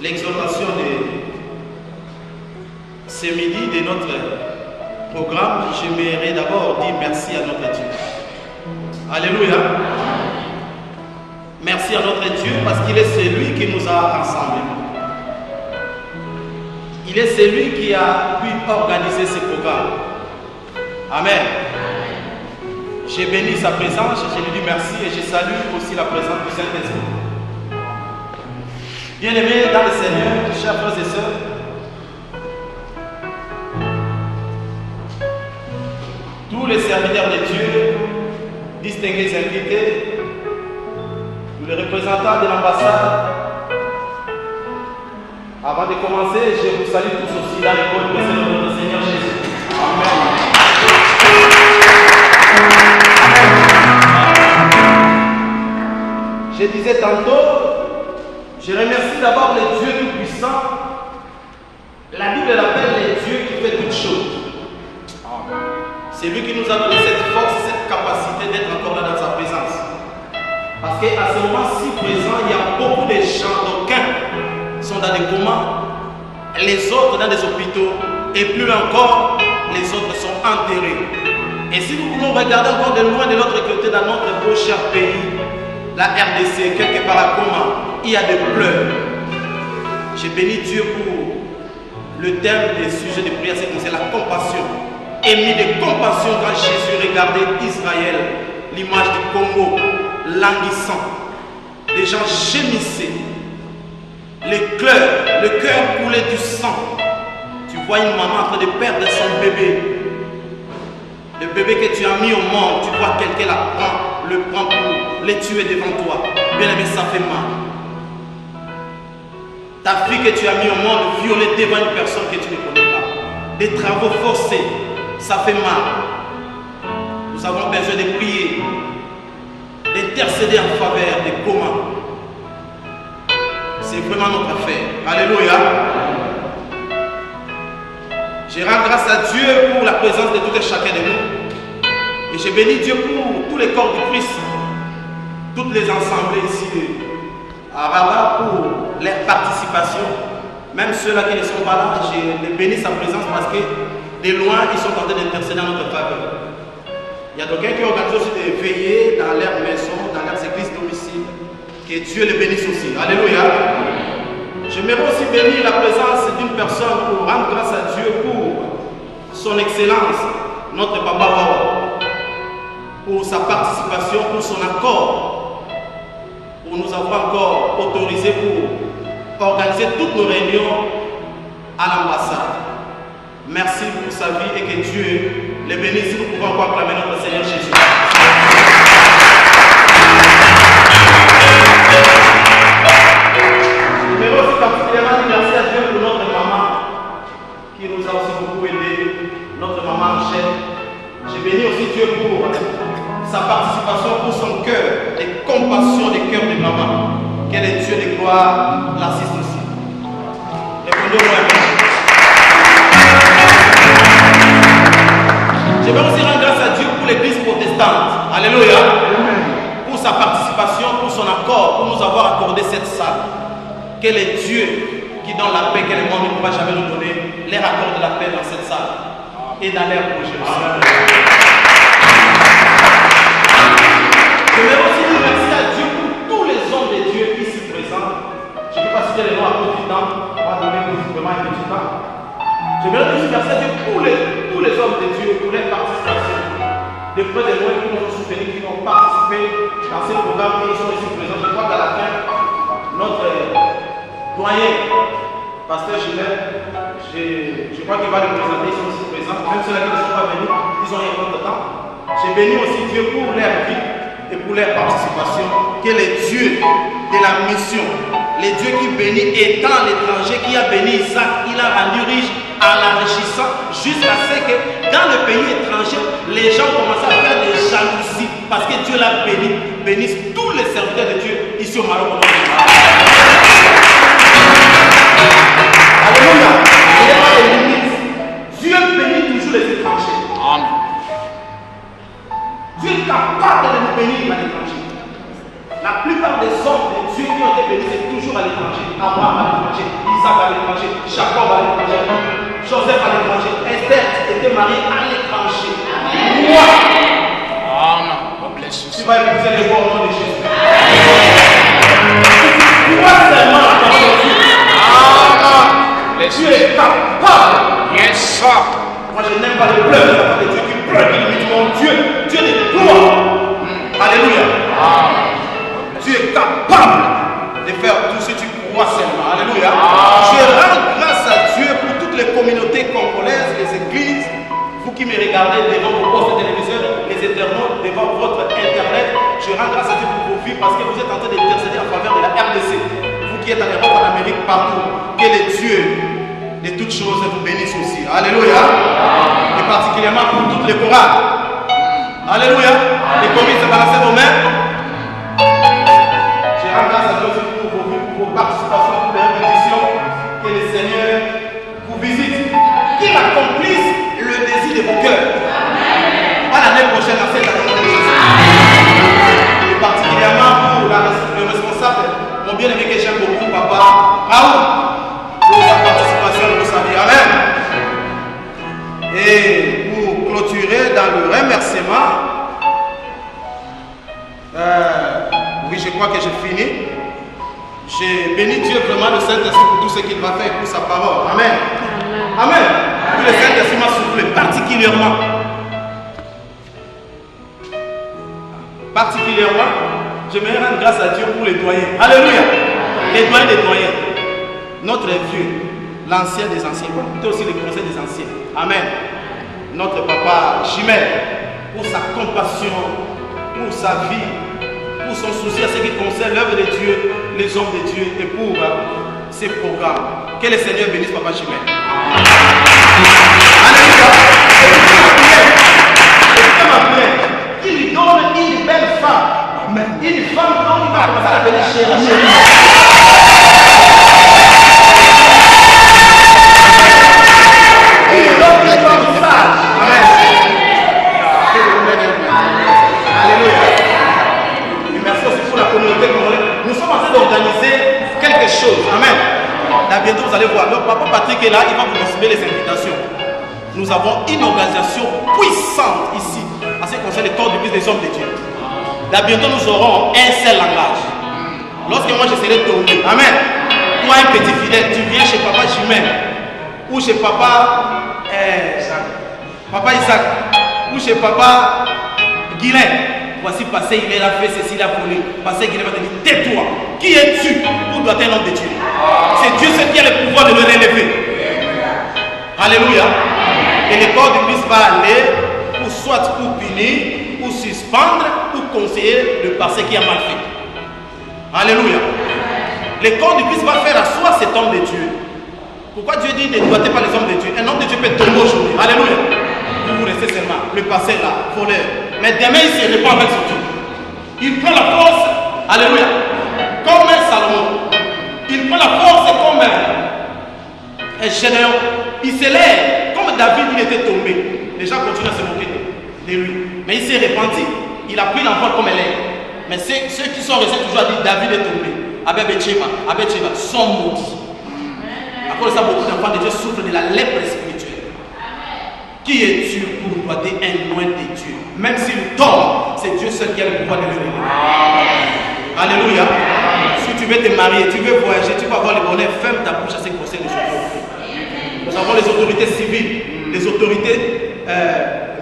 l'exhortation de ce midi de notre programme, j'aimerais d'abord dire merci à notre Dieu. Alléluia. Merci à notre Dieu parce qu'il est celui qui nous a rassemblés. Il est celui qui a pu organiser ce programme. Amen. J'ai béni sa présence, je lui dis merci et je salue aussi la présence du Saint-Esprit. Bien-aimés dans le Seigneur, chers frères et sœurs, tous les serviteurs de Dieu, distingués invités, tous les représentants de l'ambassade, avant de commencer, je vous salue tous aussi dans le nom de notre Seigneur Jésus. Amen. Je disais tantôt, je remercie d'abord le Dieu Tout-Puissant. La Bible l'appelle le Dieu qui fait toutes choses. C'est lui qui nous a donné cette force, cette capacité d'être encore là dans sa présence. Parce qu'à ce moment-ci présent, il y a beaucoup de gens, d'aucuns sont dans des comas, les autres dans des hôpitaux, et plus encore, les autres sont enterrés. Et si nous voulons regarder encore de loin de l'autre côté dans notre beau cher pays, la RDC, quelque part à coma, il y a des pleurs. J'ai béni Dieu pour le thème des sujets de prière, c'est la compassion. Émis de compassion quand Jésus regardait Israël, l'image du Congo, languissant. Les gens gémissaient. Le cœur coulait du sang. Tu vois une maman en train de perdre son bébé. Le bébé que tu as mis au monde, tu vois quelqu'un le prend pour le tuer devant toi. Bien aimé, ça fait mal. Ta fille que tu as mis au monde, violée devant une personne que tu ne connais pas. Des travaux forcés, ça fait mal. Nous avons besoin de prier, d'intercéder en faveur des communs. C'est vraiment notre affaire. Alléluia. Je rends grâce à Dieu pour la présence de tout et chacun de nous. Et je bénis Dieu pour tous les corps du Christ, toutes les assemblées ici à Rabat pour leur participation. Même ceux-là qui ne sont pas là, je les bénis sa présence parce que de loin, ils sont en train d'intercéder en notre faveur. Il y a d'aucuns qui organisent aussi des veillées dans leur maison, dans leurs églises domicile. Que Dieu les bénisse aussi. Alléluia. J'aimerais aussi bénir la présence d'une personne pour rendre grâce à Dieu pour son excellence, notre Papa Bawa, pour sa participation, pour son accord, pour nous avoir encore autorisé pour organiser toutes nos réunions à l'ambassade. Merci pour sa vie et que Dieu les bénisse. Nous pouvons encore acclamer notre Seigneur Jésus. Je voudrais aussi particulièrement dire merci à Dieu pour notre maman qui nous a aussi beaucoup aidé, notre maman Angèle. Je bénis aussi Dieu pour sa participation, pour son cœur, les compassions des cœurs de maman. Quel est Dieu de gloire l'assiste aussi. Répondez-moi. Je vais aussi rendre grâce à Dieu pour l'église protestante. Alléluia. Pour sa participation, pour son accord, pour nous avoir accordé cette salle. Quel est Dieu qui donne la paix que le monde ne pourra jamais nous donner, leur accorde la paix dans cette salle et dans leur projet. Je vais aussi dire merci à Dieu pour tous les hommes de Dieu ici présents. Je ne peux pas citer les noms à cause du temps, on va donner vraiment un petit temps. Je vais aussi merci à Dieu pour tous les hommes de Dieu, pour leur participation. De près de loin, qui nous ont soutenus, qui ont participé dans ce programme, qui sont ici présents. Je crois qu'à la fin, notre doyen, pasteur Gilles, je crois qu'il va le présenter, ils sont aussi présents. Même ceux-là qui ne sont pas venus, ils ont rien contre temps. J'ai béni aussi Dieu pour leur vie et pour leur participation. Quel est Dieu de la mission, le Dieu qui bénit étant l'étranger, qui a béni Isaac, il a rendu riche en l'enrichissant jusqu'à ce que dans le pays étranger, les gens commencent à faire des jalousies parce que Dieu l'a béni. Bénisse tous les serviteurs de Dieu ici au Maroc. Alléluia. Il n'y a pas de limite. Dieu bénit toujours les étrangers. Amen. Dieu est capable de nous bénir à l'étranger. La plupart des hommes de Dieu qui ont été bénis, c'est toujours à l'étranger. Abraham, l'étranger, Isaac à l'étranger, Jacob à l'étranger, Joseph à l'étranger, Esther était mariée à l'étranger. Moi, tu vas épouser les voix au nom de Jésus. Toi seulement la parole de Dieu. Tu es capable. Yes, sir. Moi je n'aime pas les pleurs, mais ça de Dieu qui pleure, qui limite mon Dieu, Dieu de gloire. Alléluia. Tu es capable de faire tout ce que tu crois seulement. Alléluia. Je rends grâce à Dieu pour toutes les communautés congolaises, les églises, vous qui me regardez devant vos postes de télévision, les internautes, devant votre internet. Je rends grâce à Dieu pour vos vies parce que vous êtes en train d'intercéder en faveur de la RDC. Vous qui êtes en Europe, en Amérique, partout. Que les dieux de toutes choses vous bénissent aussi. Alléluia. Et particulièrement pour toutes les chorales. Alléluia. Les commis se balancer vos mains. Je rends grâce à Dieu aussi pour vos vies, pour vos participations, pour les répétitions. Que le Seigneur vous visite. Qu'il accomplisse le désir de vos cœurs. Pas l'année prochaine, à cette année. Et particulièrement pour le responsable, mon bien-aimé que j'aime beaucoup, papa Raoul, pour sa participation pour sa vie. Amen. Et pour clôturer dans le remerciement, oui, je crois que j'ai fini. J'ai béni Dieu vraiment le Saint-Esprit pour tout ce qu'il va faire pour sa parole. Amen. Amen. Tout le Saint-Esprit m'a soufflé particulièrement. J'aimerais rendre grâce à Dieu pour les doyens. Alléluia. Les doyens des doyens. Notre vieux, l'ancien des anciens. Toi aussi le conseil des anciens. Amen. Notre papa Jimel, pour sa compassion, pour sa vie, pour son souci à ce qui concerne l'œuvre de Dieu, les hommes de Dieu et pour ses programmes. Que le Seigneur bénisse papa Jimel. Alléluia. Il lui donne une belle femme. Amen. Une femme dont il va commencer à l'appeler chérie. Il donne une femme sage. Amen. Alléluia. Et merci aussi pour la communauté congolaise. Nous sommes en train d'organiser quelque chose. Amen. Là, bientôt vous allez voir. Alors, papa Patrick est là, il va vous distribuer les invitations. Nous avons une organisation puissante ici, en ce qui concerne le corps d'église des hommes de Dieu. Là, bientôt nous aurons un seul langage. Lorsque moi je serai tombé, amen. Toi, un petit fidèle, tu viens chez papa Jimel, ou chez papa Isaac, ou chez papa Guilain. Voici passé, il est là, fait ceci, il a volé. Passé, Guilain va te dire, tais-toi. Qui es-tu pour doiter un homme de Dieu? C'est Dieu seul qui a le pouvoir de le relever. Alléluia. Et le corps du Christ va aller pour soit pour punir, pour suspendre, pour conseiller le passé qui a mal fait. Alléluia. Le corps du Christ va faire asseoir cet homme de Dieu. Pourquoi Dieu dit ne doitez pas les hommes de Dieu? Un homme de Dieu peut tomber aujourd'hui. Alléluia. Vous restez seulement. Le passé là, voleur. Mais demain il se répand avec son Dieu. Il prend la force. Alléluia. Comme un Salomon. Il prend la force comme un Gédéon. Il se lève. Comme David, il était tombé. Les gens continuent à se moquer de lui. Mais il s'est repenti. Il a pris l'envol comme elle est. Mais ceux qui sont restés toujours à dire David est tombé. Abel Betcheba sont maudits. À cause de ça, beaucoup d'enfants de Dieu souffrent de la lèpre spirituelle. Qui es-tu pour doiter un loin de Dieu? Même s'il tombe, c'est Dieu seul qui a le pouvoir de le relever. Alléluia. Si tu veux te marier, tu veux voyager, tu veux avoir le bonheur, ferme ta bouche à ces conseils de choses. Nous avons les autorités civiles, les autorités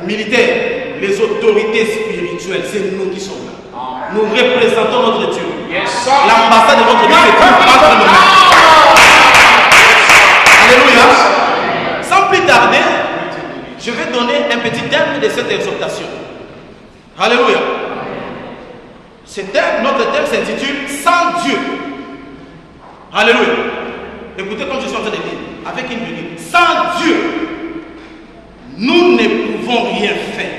militaires, les autorités spirituelles. C'est nous qui sommes là. Nous représentons notre Dieu. L'ambassade de notre Dieu se trouve entre nos mains. Alléluia. Sans plus tarder, je vais donner un petit thème de cette exhortation. Alléluia. Notre thème s'intitule Sans Dieu. Alléluia. Écoutez comme je suis en train de dire, avec une virgule. Sans Dieu, nous ne pouvons rien faire.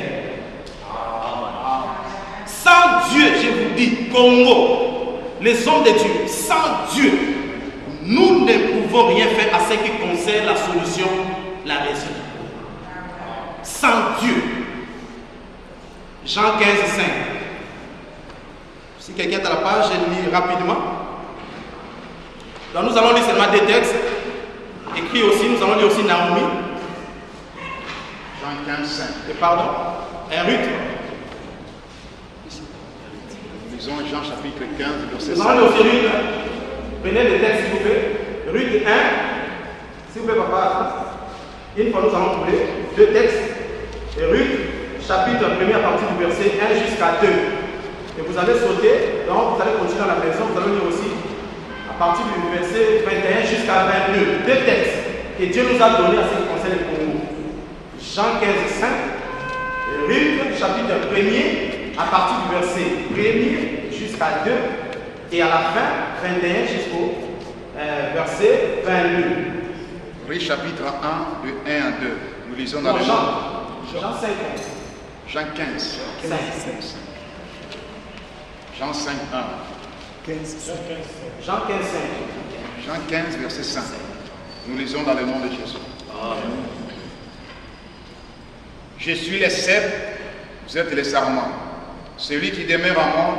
Sans Dieu, je vous dis, Congo, les hommes de Dieu, sans Dieu, nous ne pouvons rien faire à ce qui concerne la solution, la raison. Sans Dieu. Jean 15, 5. Si quelqu'un est à la page, je lis rapidement. Donc nous allons lire seulement des textes. Écrit aussi, nous allons lire aussi Naomi. Jean 15, 5. Et pardon. Et Ruth. Lisons Jean chapitre 15, verset 5. Nous allons lire aussi Ruth. Prenez les textes s'il vous plaît. Ruth 1. S'il vous plaît, papa. Une fois nous allons trouver deux textes. Et Ruth, chapitre 1 à partir du verset 1 jusqu'à 2. Et vous allez sauter, donc vous allez continuer à la maison, vous allez lire aussi à partir du verset 21 jusqu'à 22. Deux textes que Dieu nous a donnés à ce qui concerne le Congo. Jean 15, 5. Et Ruth, chapitre 1 à partir du verset 1 jusqu'à 2. Et à la fin, 21 jusqu'au verset 22. Ruth chapitre 1, de 1 à 2. Nous lisons dans le Jean 5. Jean 15. 5. Jean 5, 1. Jean 15, 5. Jean 15, verset 5. Nous lisons dans le nom de Jésus. Amen. Je suis le cep, vous êtes les sarments. Celui qui demeure en moi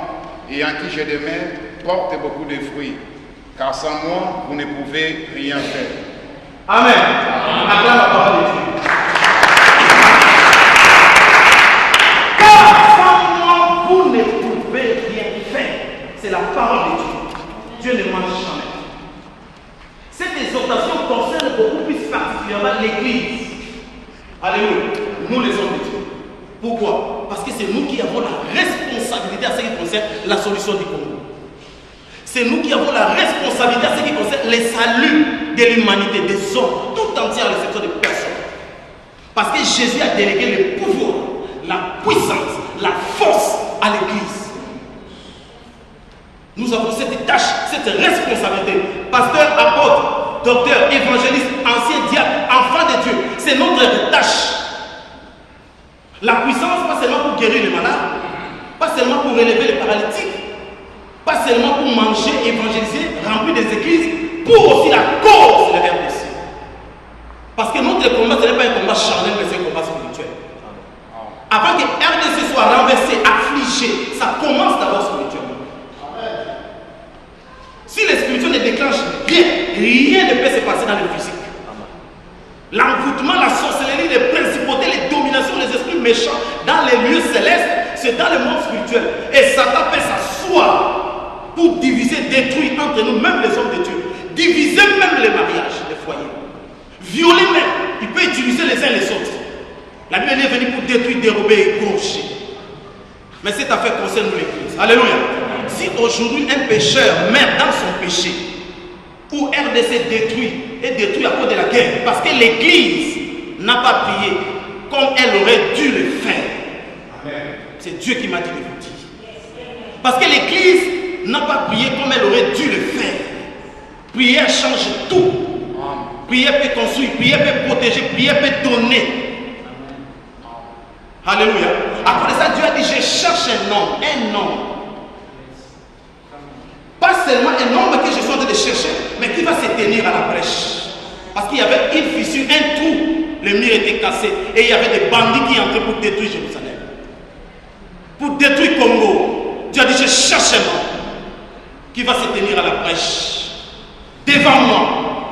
et en qui je demeure porte beaucoup de fruits. Car sans moi, vous ne pouvez rien faire. Amen. Acclame la parole de Dieu. Car sans moi, vous ne pouvez rien faire. C'est la parole de Dieu. Dieu ne mange jamais. Cette exhortation concerne beaucoup plus particulièrement l'Église. Alléluia. Nous les hommes de Dieu. Pourquoi? Parce que c'est nous qui avons la responsabilité à ce qui concerne la solution du Congo. C'est nous qui avons la responsabilité à ce qui concerne les saluts de l'humanité, des hommes, tout entière, les secteurs de personnes. Parce que Jésus a délégué le pouvoir, la puissance, la force à l'Église. Nous avons cette tâche, cette responsabilité. Pasteur, apôtre, docteur, évangéliste, ancien diacre, enfant de Dieu, c'est notre tâche. La puissance, pas seulement pour guérir les malades, pas seulement pour relever les paralytiques, pas seulement pour manger, évangéliser, remplir des églises, pour aussi la cause de la RDC. Parce que notre combat, ce n'est pas un combat charnel, mais c'est un combat spirituel. Avant que RDC soit renversé, affligé, ça commence d'abord spirituellement. Si le spirituel ne déclenche rien ne peut se passer dans le physique. L'envoûtement, la sorcellerie, les principautés, les dominations, les esprits méchants dans les lieux célestes, c'est dans le monde spirituel. Et Satan peut s'asseoir pour diviser, détruire entre nous, même les hommes de Dieu. Diviser même les mariages, les foyers. Violer même. Il peut utiliser les uns les autres. La Bible est venue pour détruire, dérober et égorger. Mais cette affaire concerne l'Église. Alléluia. Si aujourd'hui un pécheur meurt dans son péché, ou RDC détruit à cause de la guerre, parce que l'Église n'a pas prié comme elle aurait dû le faire. C'est Dieu qui m'a dit de vous dire. Parce que l'Église n'a pas prié comme elle aurait dû le faire. Prière change tout. Prière peut construire, prière peut protéger, prière peut donner. Alléluia. Après ça, Dieu a dit, je cherche un homme. Pas seulement un homme que je suis en train de chercher, mais qui va se tenir à la brèche. Parce qu'il y avait une fissure, un trou, le mur était cassé, et il y avait des bandits qui entraient pour détruire Jérusalem. Pour détruire Congo. Dieu a dit, je cherche un homme qui va se tenir à la brèche, devant moi,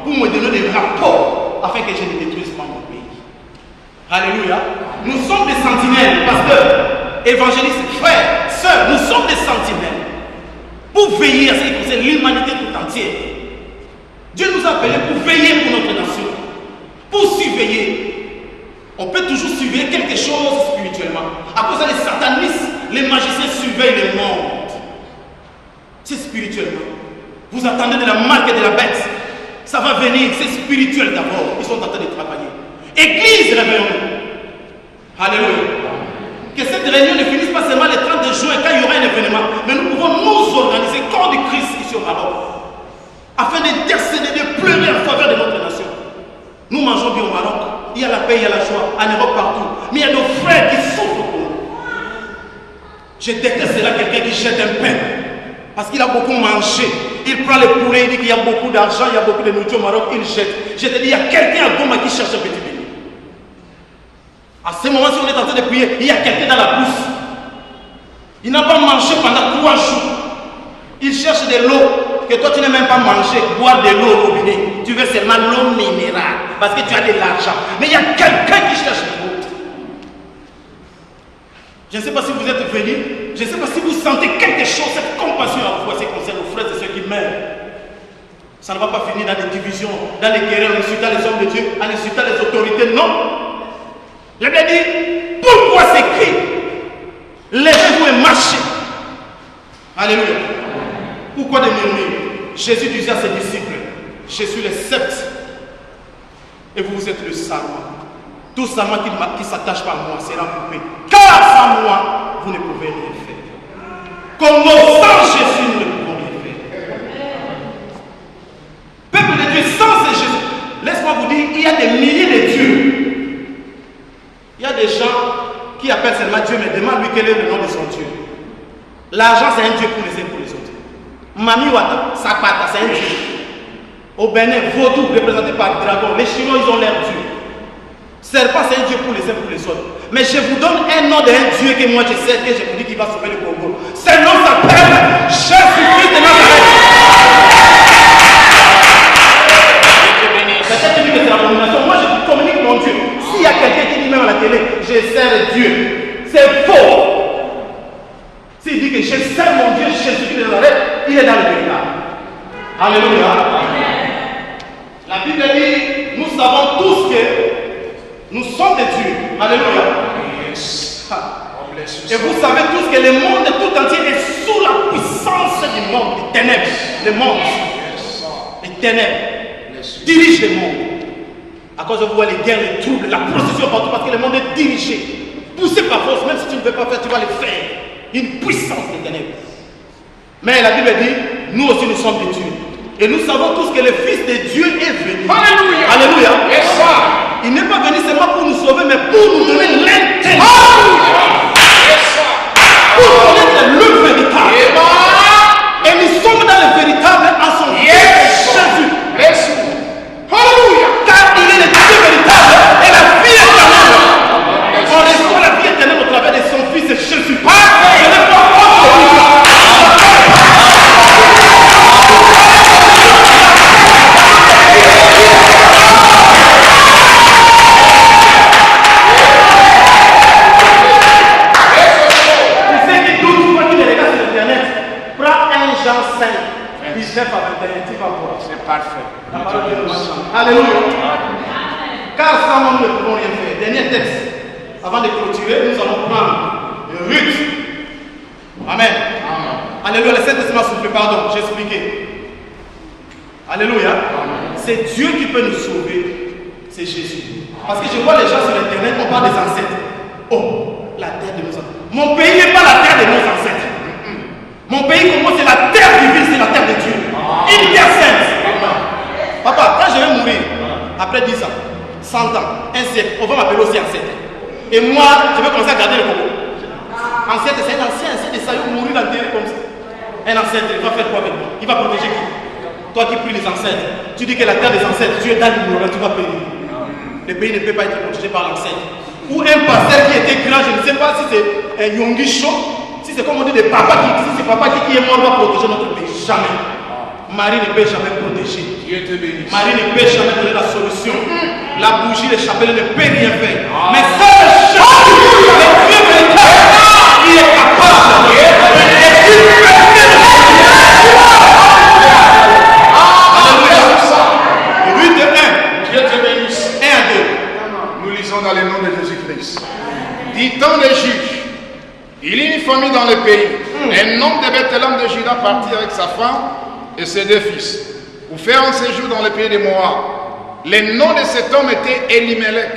pour me donner des rapports, afin que je ne détruise pas mon pays. Alléluia. Nous sommes des sentinelles, pasteurs, évangélistes, frères, sœurs, nous sommes des sentinelles. Pour veiller à ce qui concerne l'humanité tout entière. Dieu nous a appelés pour veiller pour notre nation. Pour surveiller. On peut toujours surveiller quelque chose spirituellement. À cause des satanistes, les magiciens surveillent le monde. C'est spirituellement. Vous attendez de la marque et de la bête. Ça va venir, c'est spirituel d'abord. Ils sont en train de travailler. Église, réveillons-nous. Alléluia. Que cette réunion ne finisse pas seulement le 30 juin quand il y aura un événement, mais nous pouvons nous organiser corps de Christ ici au Maroc, afin d'intercéder, de pleurer en faveur de notre nation. Nous mangeons bien au Maroc, il y a la paix, il y a la joie, en Europe partout, mais il y a nos frères qui souffrent pour nous. Je déteste là quelqu'un qui jette un pain, parce qu'il a beaucoup mangé. Il prend le poulet, il dit qu'il y a beaucoup d'argent, il y a beaucoup de nourriture au Maroc, il jette. Je te dis, il y a quelqu'un à Goma qui cherche un petit béni. À ce moment, si on est en train de prier, il y a quelqu'un dans la bourse. Il n'a pas mangé pendant 3 jours. Il cherche de l'eau. que toi tu n'aimes même pas manger, boire de l'eau au robinet. Tu veux seulement l'eau minérale parce que tu as de l'argent. Mais il y a quelqu'un qui cherche l'eau. Je ne sais pas si vous êtes venus, je ne sais pas si vous sentez quelque chose, cette compassion à vous, ce qui concerne nos frères et ceux qui meurent. Ça ne va pas finir dans les divisions, dans les guerres, en insultant les hommes de Dieu, en insultant les autorités, non. La Bible dit, pourquoi ces cris? Lèvez-vous et marchez. Alléluia. Pourquoi des murmures? Jésus disait à ses disciples, je suis le sceptre et vous êtes le sarment. Tout sarment qui ne s'attache pas à moi sera coupé. Car sans moi, vous ne pouvez rien faire. Comme sans Jésus, nous ne pouvons rien faire. Peuple de Dieu, sans Jésus, laisse-moi vous dire, il y a des milliers de dieux. Il y a des gens qui appellent seulement Dieu, mais demande-lui quel est le nom de son Dieu. L'argent, c'est un Dieu pour les uns et pour les autres. Mami Wata, Sakpata, c'est un Dieu. Au Bénin, Vaudou, représenté par dragon. Les Chinois, ils ont l'air Dieu. Serpent, c'est un Dieu pour les uns et pour les autres. Mais je vous donne un nom d'un Dieu que moi je sais, que je vous dis qu'il va sauver le Congo. Ce nom s'appelle Jésus-Christ de Nazareth. Peut-être que c'est la domination. Moi, je communique mon Dieu. S'il y a quelqu'un qui dit même à la télé, je sers Dieu, c'est faux. S'il dit que je sers mon Dieu, Jésus-Christ de Nazareth, il est dans le véritable. Alléluia. La Bible dit, nous savons tous que nous sommes des dieux. Alléluia. Yes. Et vous savez tous que le monde tout entier est sous la puissance du monde, des ténèbres. Le monde, les ténèbres dirigent le monde. À cause de vous, les guerres, les troubles, la prostitution partout, parce que le monde est dirigé. Poussé par force, même si tu ne veux pas faire, tu vas le faire. Une puissance des ténèbres. Mais la Bible dit, nous aussi nous sommes des dieux. Et nous savons tous que le Fils de Dieu est venu. Alléluia. Alléluia. Yes, il n'est pas venu seulement pour nous sauver, mais pour nous donner l'intelligence. Pour connaître le véritable. Et nous sommes dans le véritable en son Fils Jésus. Alléluia. Car il est le Dieu véritable et la vie éternelle. On reçoit la vie éternelle au travers de son Fils Jésus. Je n'ai pas c'est parfait. La parole de Dieu. Alléluia. Car sans moi, nous ne pouvons rien faire. Dernier texte. Avant de clôturer, nous allons prendre Ruth. Amen. Alléluia. Le Saint-Testament souffle, pardon, j'ai expliqué. Alléluia. C'est Dieu qui peut nous sauver. C'est Jésus. Parce que je vois les gens sur Internet, on parle des ancêtres. Oh, la terre de nos ancêtres. Mon pays n'est pas la terre de nos ancêtres. Mon pays, pour moi, c'est la terre divine, c'est la terre de Dieu. Une terre sainte. Papa, quand je vais mourir, après 10 ans, 100 ans, un siècle, on va m'appeler aussi ancêtre. Et moi, je vais commencer à garder le Congo. Ancêtre, c'est un ancien de Saïd, mourir dans le terre comme ça. Un ancêtre, il va faire quoi avec moi? Il va protéger qui? Toi qui pries les ancêtres, tu dis que la terre des ancêtres, tu es dans l'ignorance, tu vas payer. Le pays ne peut pas être protégé par l'ancêtre. Ou un pasteur qui était grand, je ne sais pas si c'est un Yongi Show. Si c'est comme on dit des papas si c'est papa qui est mort, va protéger notre pays. Jamais. Marie ne peut jamais protéger. Dieu te bénisse. Marie ne peut jamais donner la solution. La bougie, le chapelet ne peut rien faire. Mais seul le Jésus, le Dieu véritable, il est capable. Ruth 1. Dieu te bénisse. 1 à 2. Nous lisons dans le nom de Jésus-Christ. Dit-on les juges, il y a une famille dans le pays. Un homme de Bethléem de Juda partit avec sa femme et ses 2 fils pour faire un séjour dans le pays de Moab. Le nom de cet homme était Elimelech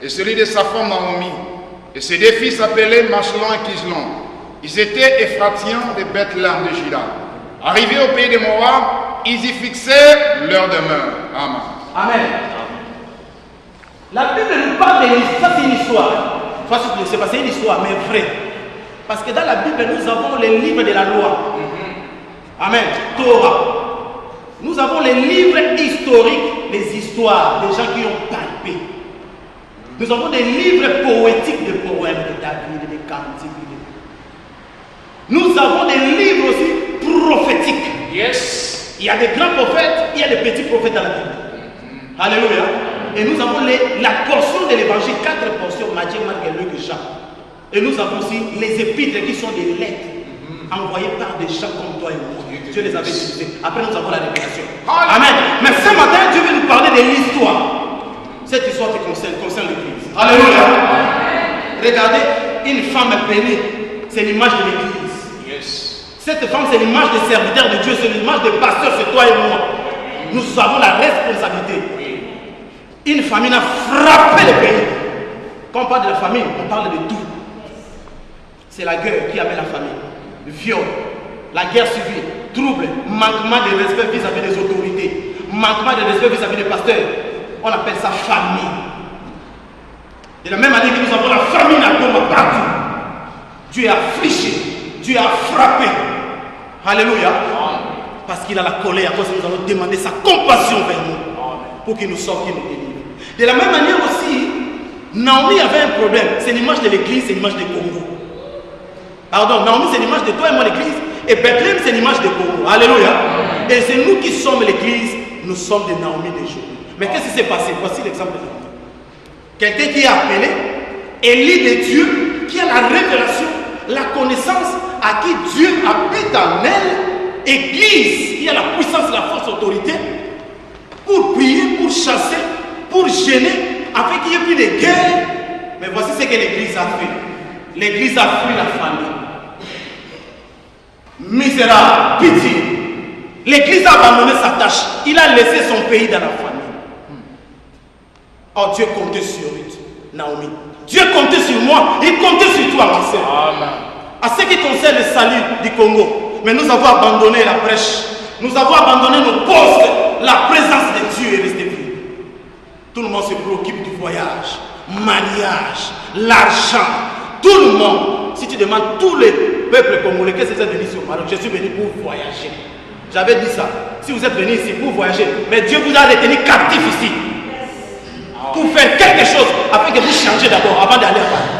et celui de sa femme Naomi. Et ses 2 fils s'appelaient Machlon et Kislon. Ils étaient Ephratiens de Bethléem de Juda. Arrivés au pays de Moab, ils y fixèrent leur demeure. Amen. Amen. La Bible nous parle de l'histoire, c'est une histoire. C'est pas une histoire, mais vraie. Parce que dans la Bible, nous avons les livres de la loi. Amen. Torah. Nous avons les livres historiques, les histoires des gens qui ont palpé. Nous avons des livres poétiques de poèmes de David, de cantiques. Nous avons des livres aussi prophétiques. Yes. Il y a des grands prophètes, il y a des petits prophètes dans la Bible. Alléluia. Et nous avons la portion de l'évangile, 4 portions, Matthieu, Marc, Luc et Jean. Et nous avons aussi les épîtres qui sont des lettres envoyées par des gens comme toi et moi. Dieu les avait utilisées. Après, nous avons la révélation. Amen. Mais ce matin, Dieu veut nous parler de l'histoire. Cette histoire qui concerne l'Église. Alléluia. Regardez, une femme bénie, c'est l'image de l'Église. Yes. Cette femme, c'est l'image des serviteurs de Dieu, c'est l'image des pasteurs, c'est toi et moi. Nous avons la responsabilité. Une famine a frappé le pays. Quand on parle de la famine, on parle de tout. C'est la guerre qui amène la famine. Le viol, la guerre civile, trouble, manquement de respect vis-à-vis des autorités, manquement de respect vis-à-vis des pasteurs. On appelle ça famine. De la même manière que nous avons la famine à Goma partout. Dieu a affligé, Dieu a frappé. Alléluia. Parce qu'il a la colère, parce que nous allons demander sa compassion vers nous. Pour qu'il nous sorte, qu'il nous délivre. De la même manière aussi, Naomi avait un problème. C'est l'image de l'église, c'est l'image des Congo. Pardon, Naomi c'est l'image de toi et moi l'église. Et Bethléem c'est l'image des Congo. Alléluia. Et c'est nous qui sommes l'église, nous sommes des Naomi des jours. Mais qu'est-ce qui s'est passé? Voici l'exemple de Naomi. Quelqu'un qui est appelé, élu de Dieu, qui a la révélation, la connaissance, à qui Dieu habite en elle, église, qui a la puissance, la force, l'autorité, pour prier, pour chasser, pour gêner, afin qu'il n'y ait plus de guerre. Mais voici ce que l'église a fait. L'église a fui la famille. Misérable, pitié. L'église a abandonné sa tâche. Il a laissé son pays dans la famille. Oh, Dieu comptait sur Naomi. Dieu comptait sur moi. Il comptait sur toi, ma soeur. À ce qui concerne le salut du Congo. Mais nous avons abandonné la brèche. Nous avons abandonné nos postes. La présence de Dieu est restée vide. Tout le monde se préoccupe du voyage, mariage, l'argent. Tout le monde. Si tu demandes tous les peuples congolais, qu'est-ce que vous êtes venus ici au Maroc? Je suis venu pour voyager. J'avais dit ça. Si vous êtes venus ici pour voyager, mais Dieu vous a retenu captif ici. Pour faire quelque chose, afin que vous changez d'abord, avant d'aller à Paris.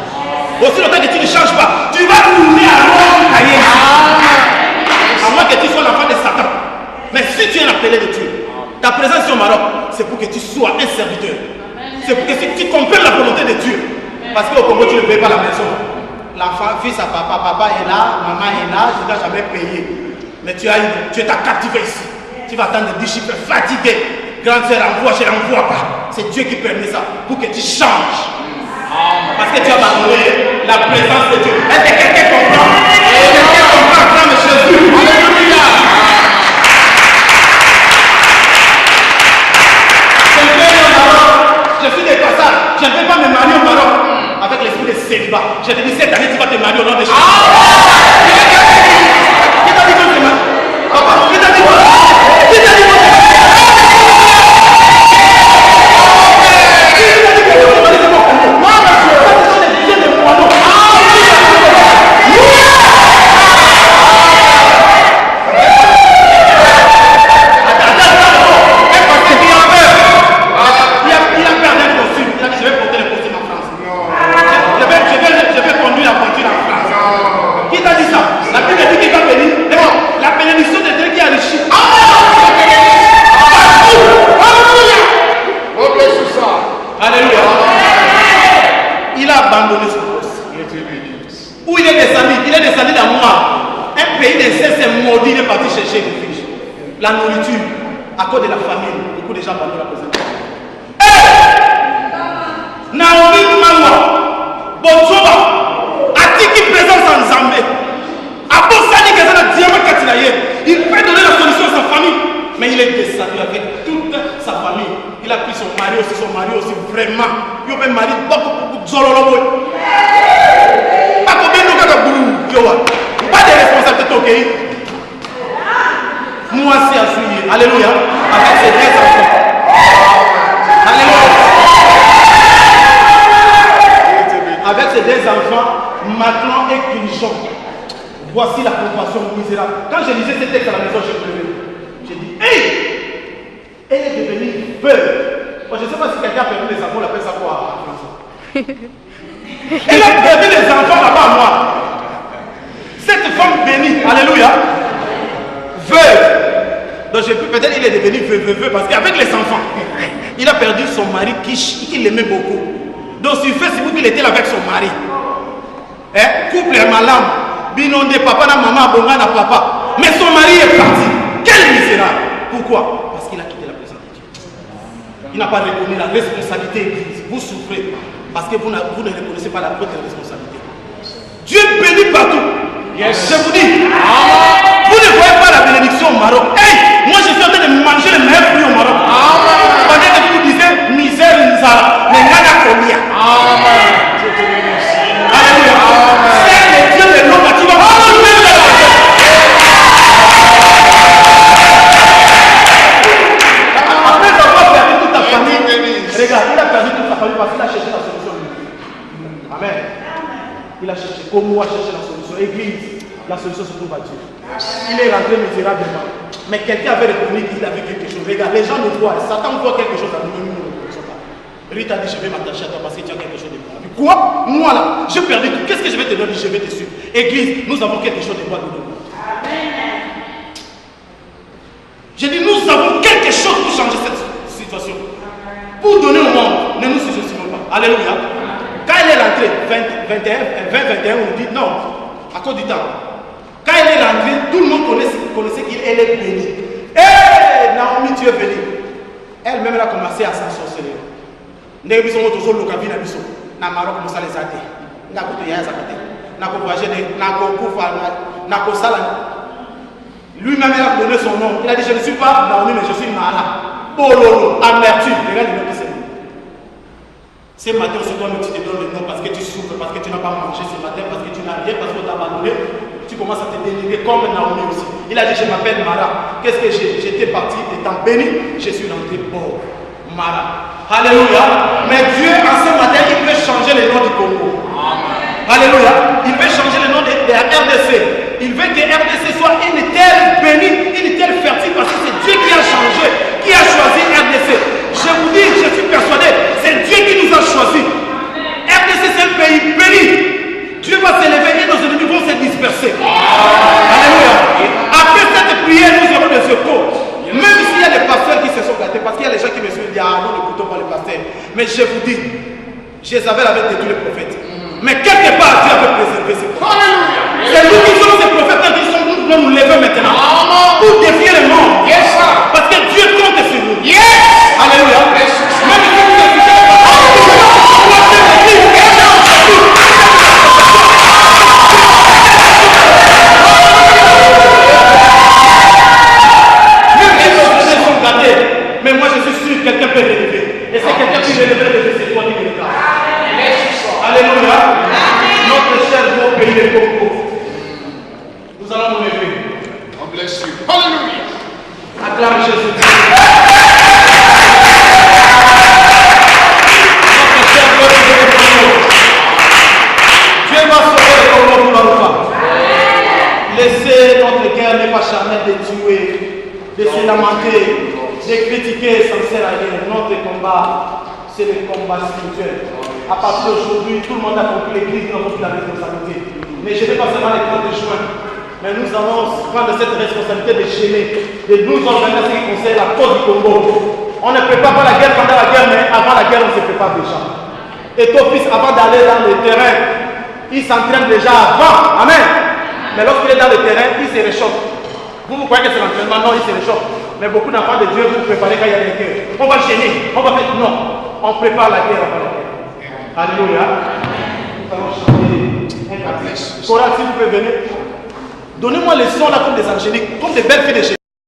Aussi longtemps que tu ne changes pas, tu vas tourner à Rome, à moins que tu sois l'enfant de Satan. Mais si tu es un appelé de Dieu, ta présence au Maroc, c'est pour que tu sois un serviteur. C'est pour que tu comprennes la volonté de Dieu. Parce qu'au Congo, tu ne payes pas la maison. L'enfant, fils à papa, papa est là, maman est là, je ne dois jamais payer. Mais tu es captivé ici. Tu vas attendre des chiffres fatigué. Grande sœur envoie, je n'envoie pas. C'est Dieu qui permet ça, pour que tu changes. Parce que tu as abandonné la présence de Dieu. Est-ce que quelqu'un comprend? Quelqu'un comprend, acclame Jésus. Alléluia. Je suis des passages. Je ne vais pas me marier au Maroc avec l'esprit de célibat. Je te dis cette année tu vas te marier au nom de Jésus. Qui t'a dit que tu m'as? Papa, qui t'a dit quoi? Qui t'a dit quoi? La nourriture, à cause de la famine, beaucoup de gens abandonnent la présence. Naomi Mawa, Bozoba, Atiki présence en Zambé, Abosani Gazana Diama Katinaye, il peut donner la solution à sa famille, mais il est descendu avec toute sa famille. Il a pris son mari aussi, vraiment. Il a même marié beaucoup de Zololobo. Pas combien de gens pas de responsabilité au pays. Moi aussi à suivre. Alléluia. Avec ses 10 enfants. Alléluia. Avec ses 10 enfants, Maclan et Kinchon. Voici la compassion misérable. Quand je lisais ce texte à la maison, je pleurais. J'ai dit, hey! Elle est devenue veuve. Bon, je ne sais pas si quelqu'un a perdu les enfants, on appelle ça quoi en français. Elle a perdu les enfants là-bas à moi. Cette femme bénie, alléluia, veuve, Donc peut-être il est devenu veuveux parce qu'avec les enfants, il a perdu son mari qui l'aimait beaucoup. Donc sur Facebook, il était là avec son mari. Couple est malade. Binondé, papa, na maman, bonga, na papa. Mais son mari est parti. Quel misérable. Pourquoi? Parce qu'il a quitté la présence de Dieu. Il n'a pas reconnu la responsabilité église. Vous souffrez parce que vous ne reconnaissez pas la votre responsabilité. Dieu bénit partout. Yes. Je vous dis, vous ne voyez pas la bénédiction au Maroc. Hey, moi je suis en train de manger les meilleurs fruits au Maroc. Pendant que vous disiez misère, misère, mais nana combien. Amen. Alléluia. C'est le Dieu de l'homme qui va continuer de la terre. Après avoir perdu toute ta famille, regarde, il a perdu toute sa famille parce qu'il a cherché la solution. Amen. Il a cherché, comme moi, cherché la solution. Église, la solution se trouve à Dieu. Il est rentré misérablement. Mais quelqu'un avait reconnu qu'il avait quelque chose. Regarde, les gens nous voient. Satan voit quelque chose à nous, nous ne connaissons pas. Rita dit, je vais m'attacher à toi parce que tu as quelque chose de bon. Quoi? Moi là, j'ai perdu tout. Qu'est-ce que je vais te donner? Je vais te suivre. Église, nous avons quelque chose de bon de nous. J'ai dit, nous avons quelque chose pour changer cette situation. Pour donner au monde, ne nous sous-estimons pas. Alléluia. Quand elle est rentrée, 2021, on dit non, à cause du temps. Quand elle est rentrée, tout le monde connaissait qu'elle est bénie. Hé, Naomi, tu es bénie. Elle-même, elle a commencé à s'ensorceler. Nous avons toujours le Maroc, nous allons les aider. Nous avons voyagé, nous avons lui-même, il a donné son nom. Il a dit, je ne suis pas Naomi, mais je suis Mara. Bololo, amertume. Regarde le nom de ce nom. Ce matin, c'est toi, tu te donnes le nom parce que tu souffres, parce que tu n'as pas mangé ce matin, parce que tu n'as rien, parce que tu t'as abandonné. Tu commences à te dénigrer comme Naomi aussi. Il a dit, je m'appelle Mara. Qu'est-ce que j'étais parti étant béni, je suis rentré pauvre. Mara. Alléluia. Mais Dieu, en ce matin, il veut changer le nom du Congo. Alléluia. Il veut changer le nom de la RDC. Il veut que RDC soit une terre bénie, une terre fertile, parce que c'est Dieu qui a changé, qui a choisi RDC. Je vous dis, je suis persuadé, c'est Dieu qui nous a choisis. RDC, c'est un pays béni. Dieu va s'élever et nos ennemis vont se disperser. Alléluia. Après cette prière, nous aurons des secours. Même s'il y a des pasteurs qui se sont gâtés, parce qu'il y a des gens qui me suivent, disent, ah, nous n'écoutons pas les pasteurs. Mais je vous dis, Jézabel avait détruit les prophètes. Mais quelque part, Dieu avait préservé ces prophètes. C'est nous qui sommes ces prophètes qui nous devons nous lever maintenant. Pour défier le monde. Yes. Parce que Dieu compte sur nous. Yes. Alléluia. Yes. Même si vous êtes mais moi je suis sûr que quelqu'un peut relever. Et c'est quelqu'un qui relèverait de ses toi qui le cas. Alléluia. Notre cher beau pays de Congo. Nous allons nous lever. On bless you. Alléluia. Acclame Jésus. Notre cher beau pays de Congo. Dieu va sauver le Congo pour l'enfant. Laissez notre guerre n'est pas charnelle de tuer, de se lamenter, de critiquer sans sert à rien. Notre combat, c'est le combat spirituel. À partir d'aujourd'hui, tout le monde a compris l'église, nous avons pris la responsabilité. Mais je ne vais pas seulement les 30 juin, mais nous allons prendre cette responsabilité de gêner, de nous organiser ce qui concerne la cause du Congo. On ne prépare pas la guerre pendant la guerre, mais avant la guerre, on se prépare déjà. Et ton fils, avant d'aller dans le terrain, il s'entraîne déjà avant. Amen. Mais lorsqu'il est dans le terrain, il se réchauffe. Vous croyez que c'est l'entraînement? Non, il se réchauffe. Mais beaucoup d'enfants de Dieu, vous préparez quand il y a des guerres. On va gêner, on va faire. Non, on prépare la guerre avant la guerre. Alléluia. Nous allons chanter un cantique. Chorale, si vous pouvez venir. Donnez-moi les sons là comme des angéliques, comme des belles filles de chez